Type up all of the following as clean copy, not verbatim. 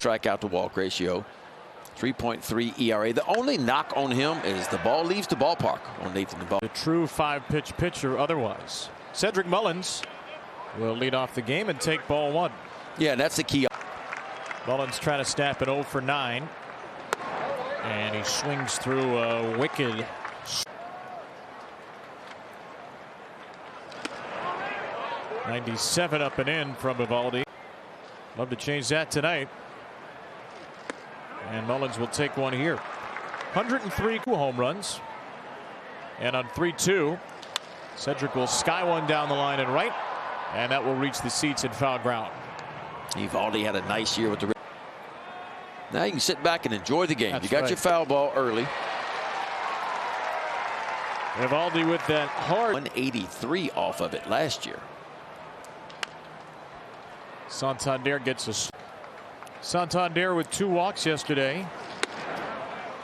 strikeout to walk ratio. 3.3 ERA. The only knock on him is the ball leaves the ballpark on Nathan Eovaldi. A true 5-pitch pitcher otherwise. Cedric Mullins will lead off the game and take ball 1. Yeah, that's the key. Mullins trying to snap it 0 for 9. And he swings through a wicked. .97 up and in from Eovaldi. Love to change that tonight. And Mullins will take one here. 103 home runs. And on 3-2, Cedric will sky one down the line and right. And that will reach the seats in foul ground. Eovaldi had a nice year with the. Now you can sit back and enjoy the game. That's you got right. your foul ball early. Eovaldi with that hard. 183 off of it last year. Santander gets us. Santander with 2 walks yesterday.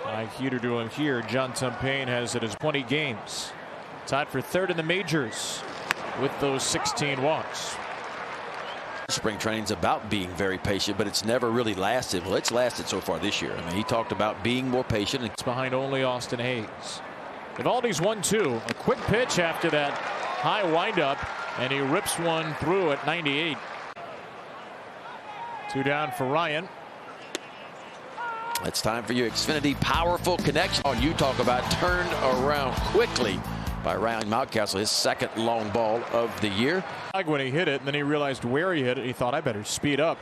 5 heater to him here. John Tumpain has it as 20 games. Tied for 3rd in the majors with those 16 walks. Spring training's about being very patient, but it's never really lasted. Well, it's lasted so far this year. I mean, he talked about being more patient. It's behind only Austin Hayes. Eovaldi's 1-2. A quick pitch after that high windup, and he rips one through at 98. 2 down for Ryan. It's time for your Xfinity powerful connection. You talk about turned around quickly by Ryan Mountcastle, his 2nd long ball of the year. When he hit it, and then he realized where he hit it, he thought, I better speed up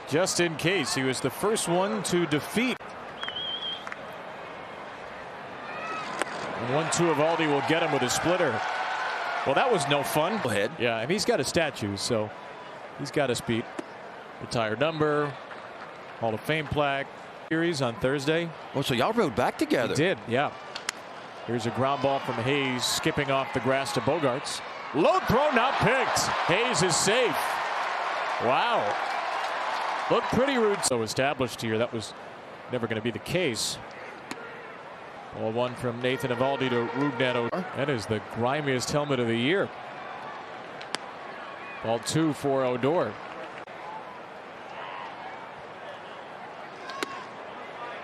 just in case. He was the first one to defeat. And 1-2 Eovaldi will get him with a splitter. Well, that was no fun. Go ahead. Yeah, and he's got a statue, so he's got his beat. Retired number, Hall of Fame plaque. Series on Thursday. Oh, so y'all rode back together. We did, yeah. Here's a ground ball from Hayes, skipping off the grass to Bogarts. Low throw, not picked. Hayes is safe. Wow. Looked pretty rude. So established here. That was never going to be the case. Ball 1 from Nathan Eovaldi to Rougned Odor. That is the grimiest helmet of the year. Ball 2 for Odor.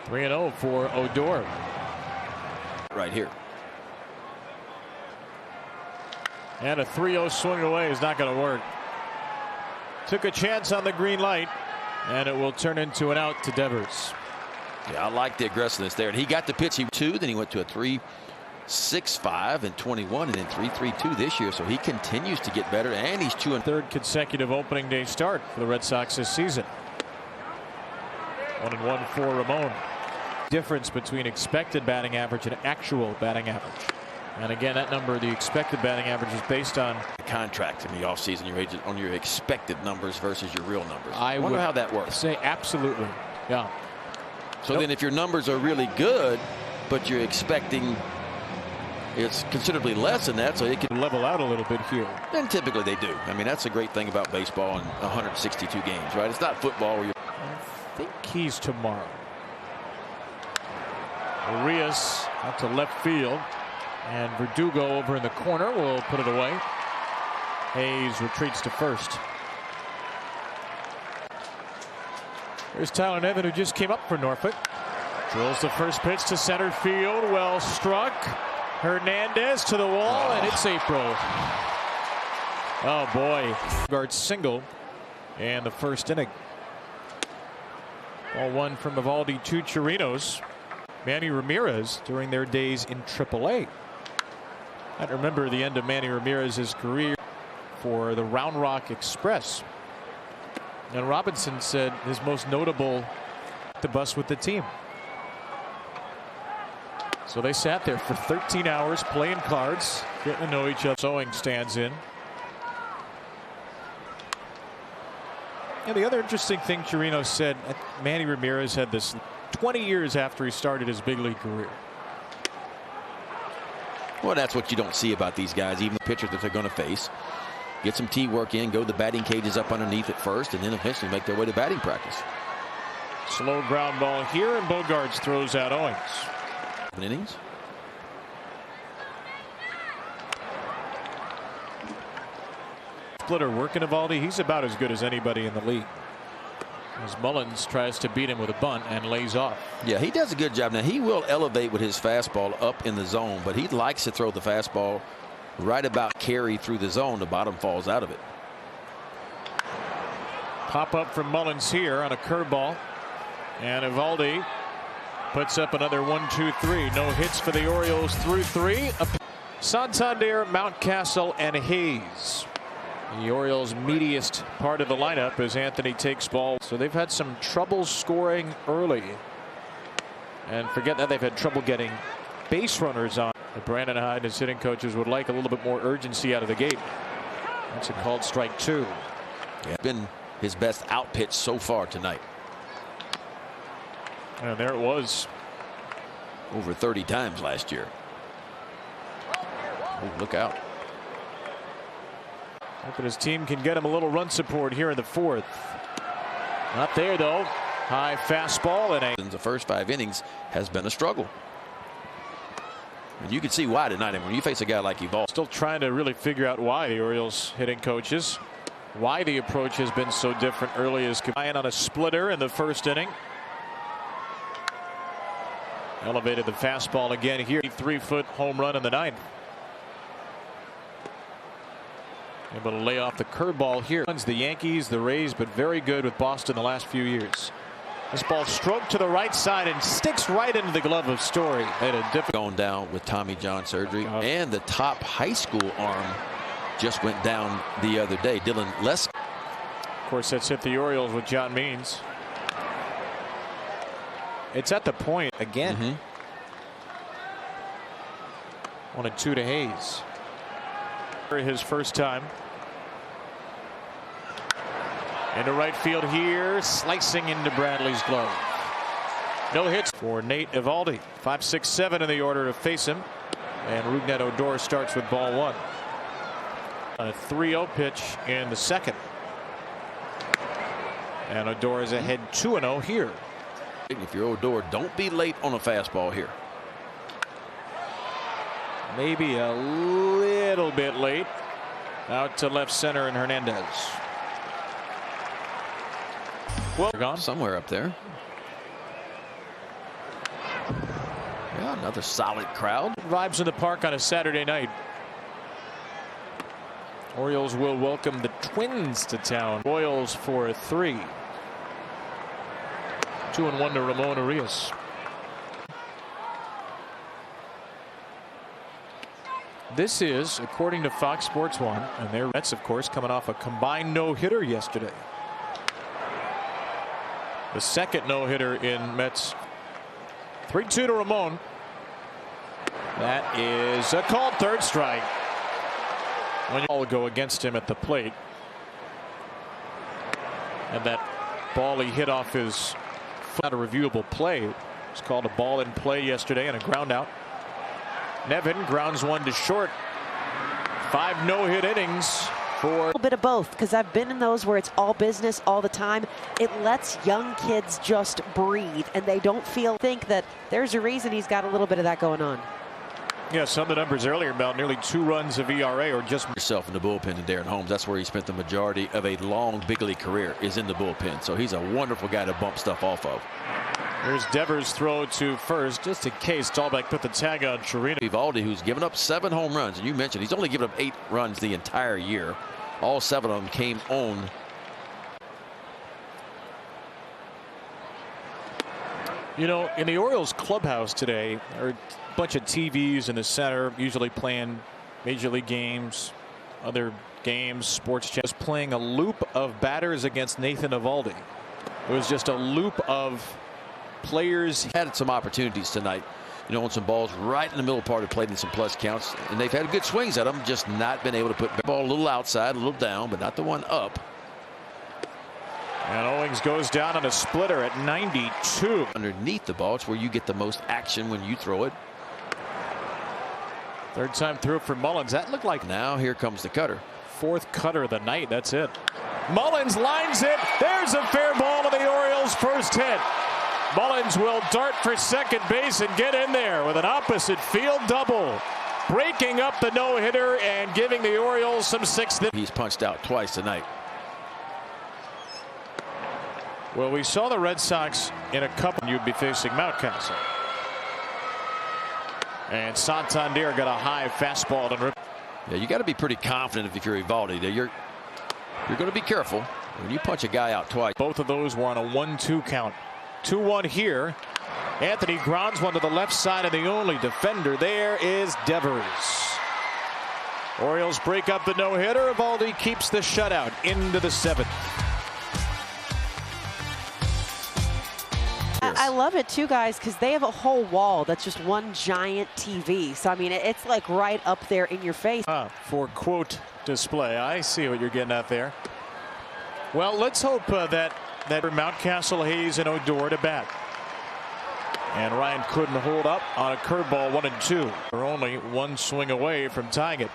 3-0 for Odor. Right here. And a 3-0 swing away is not going to work. Took a chance on the green light, and it will turn into an out to Devers. Yeah, I like the aggressiveness there. And he got the pitch. He 2, then he went to a 3.65 and 21, and then 3.32 this year. So he continues to get better, and he's 2 and 3rd consecutive opening day start for the Red Sox this season. 1-1 for Ramon. Difference between expected batting average and actual batting average. And again, that number, the expected batting average, is based on contract in the offseason. You're aged on your expected numbers versus your real numbers. I wonder how that works. Say absolutely. Yeah. So then if your numbers are really good, but you're expecting it's considerably less than that, so it can level out a little bit here. And typically they do. I mean, that's the great thing about baseball in 162 games, right? It's not football where you're. I think he's tomorrow. Arias out to left field, and Verdugo over in the corner will put it away. Hayes retreats to first. There's Tyler Nevin, who just came up for Norfolk. Drills the first pitch to center field. Well struck. Hernandez to the wall, and it's April. Oh boy. Guard single and the first inning. Ball 1 from Eovaldi to Chirinos. Manny Ramirez during their days in AAA. I remember the end of Manny Ramirez's career for the Round Rock Express. And Robinson said his most notable the bus with the team. So they sat there for 13 hours playing cards, getting to know each other. Sewing stands in. And the other interesting thing Chirinos said, Manny Ramirez had this 20 years after he started his big league career. Well, that's what you don't see about these guys, even the pitchers that they're going to face. Get some teamwork in, go to the batting cages up underneath at first, and then eventually make their way to batting practice. Slow ground ball here, and Bogarts throws out Owings. Innings. Splitter working Eovaldi. He's about as good as anybody in the league. As Mullins tries to beat him with a bunt and lays off. Yeah, he does a good job. Now, he will elevate with his fastball up in the zone, but he likes to throw the fastball right about carry through the zone. The bottom falls out of it. Pop up from Mullins here on a curveball. And Eovaldi puts up another 1-2-3. No hits for the Orioles through 3. Santander, Mountcastle, and Hayes. The Orioles' meatiest part of the lineup as Anthony takes ball. So they've had some trouble scoring early. And forget that, they've had trouble getting base runners on. But Brandon Hyde and his hitting coaches would like a little bit more urgency out of the gate. That's a called strike 2. Yeah, been his best out pitch so far tonight. And there it was. Over 30 times last year. Oh, look out. Hoping his team can get him a little run support here in the 4th. Not there, though. High fastball and the first 5 innings has been a struggle. And you can see why tonight. And when you face a guy like Eovaldi. Still trying to really figure out why the Orioles hitting coaches. Why the approach has been so different early as Ryan on a splitter in the 1st inning. Elevated the fastball again here. 3-foot home run in the 9th. Able to lay off the curveball here. The Yankees, the Rays, but very good with Boston the last few years. This ball stroked to the right side and sticks right into the glove of Story. Had a difficult going down with Tommy John surgery, and the top high school arm just went down the other day. Dylan Less. Of course, that's hit the Orioles with John Means. It's at the point again. 1-2 to Hayes. His first time. Into right field here, slicing into Bradley's glove. No hits for Nate Eovaldi. 5-6-7 in the order to face him. And Rougned Odor starts with ball 1. A 3-0 pitch in the 2nd. And Odor is ahead 2-0 here. If you're Odor, don't be late on a fastball here. Maybe a little bit late. Out to left center and Hernandez. Well, gone somewhere up there. Yeah, another solid crowd. Vibes in the park on a Saturday night. Orioles will welcome the Twins to town. Royals for 3. 2-1 to Ramon Urias. This is, according to Fox Sports 1, and their Mets, of course, coming off a combined no-hitter yesterday. The 2nd no-hitter in Mets. 3-2 to Ramon. That is a called 3rd strike. When you all go against him at the plate. And that ball he hit off his foot. Not a reviewable play. It's called a ball in play yesterday and a ground out. Nevin grounds 1 to short. 5 no-hit innings for a little bit of both, because I've been in those where it's all business all the time. It lets young kids just breathe, and they don't think that there's a reason he's got a little bit of that going on. Yeah, some of the numbers earlier about nearly 2 runs of ERA or just yourself in the bullpen. And Darren Holmes, that's where he spent the majority of a long big league career, is in the bullpen. So he's a wonderful guy to bump stuff off of. Here's Devers' throw to first, just in case Dahlbeck put the tag on Chirino. Eovaldi, who's given up 7 home runs, and you mentioned he's only given up 8 runs the entire year. All 7 of them came on. You know, in the Orioles clubhouse today, there are a bunch of TVs in the center, usually playing major league games, other games, sports channels, playing a loop of batters against Nathan Eovaldi. It was just a loop of players. Had some opportunities tonight, you know, on some balls right in the middle part of the plate in some plus counts, and they've had good swings at them, just not been able to put the ball a little outside, a little down, but not the one up. And Owings goes down on a splitter at 92. Underneath the ball, it's where you get the most action when you throw it. 3rd time through for Mullins. That looked like. Now here comes the cutter. 4th cutter of the night. That's it. Mullins lines it. There's a fair ball to the Orioles' first hit. Mullins will dart for 2nd base and get in there with an opposite field double, breaking up the no-hitter and giving the Orioles some 6th. He's punched out twice tonight. Well, we saw the Red Sox in a couple. You'd be facing Mountcastle. And Santander got a high fastball and rip. Yeah, you got to be pretty confident if you're Eovaldi. You're going to be careful when you punch a guy out twice. Both of those were on a 1-2 count. 2-1 here. Anthony grounds one to the left side, and the only defender there is Devers. Orioles break up the no-hitter. Eovaldi keeps the shutout into the 7th. I love it too, guys, because they have a whole wall that's just one giant TV. So I mean, it's like right up there in your face. For quote display. I see what you're getting at there. Well, let's hope that Mountcastle, Hayes, and Odor to bat. And Ryan couldn't hold up on a curveball, 1-2. They're only one swing away from tying it.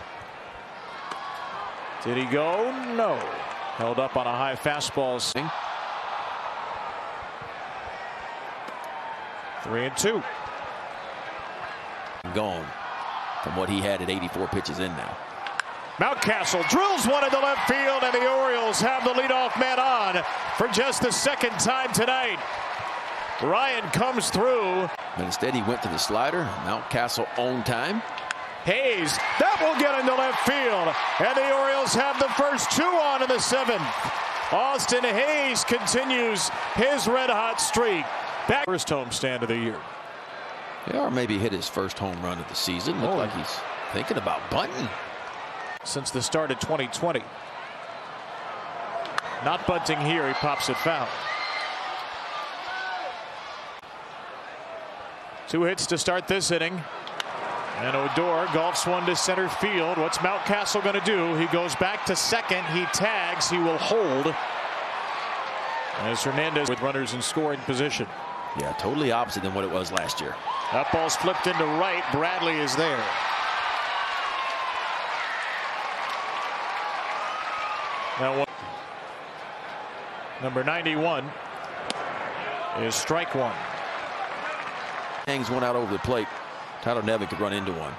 Did he go? No. Held up on a high fastball. 3-2. Gone from what he had at 84 pitches in now. Mountcastle drills one into left field, and the Orioles have the leadoff man on for just the second time tonight. Ryan comes through. But instead he went to the slider. Mountcastle on time. Hayes, that will get into left field, and the Orioles have the first 2 on in the 7th. Austin Hayes continues his red-hot streak. Back first homestand of the year. Yeah, or maybe hit his first home run of the season. Looked like he's thinking about bunting. Since the start of 2020. Not bunting here. He pops it foul. 2 hits to start this inning. And Odor golfs one to center field. What's Mountcastle going to do? He goes back to second. He tags. He will hold. As Hernandez with runners in scoring position. Yeah, totally opposite than what it was last year. That ball's flipped into right. Bradley is there. Now, number 91 is strike 1. Hangs one out over the plate. Tyler Nevin could run into one.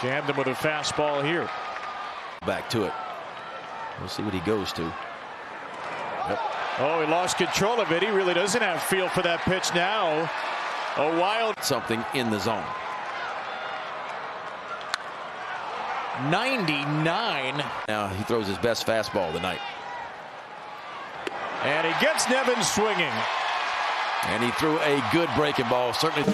Jammed him with a fastball here. Back to it. We'll see what he goes to. Yep. Oh, he lost control of it. He really doesn't have feel for that pitch now. A wild something in the zone. 99. Now he throws his best fastball of the night. And he gets Nevin swinging. And he threw a good breaking ball, certainly.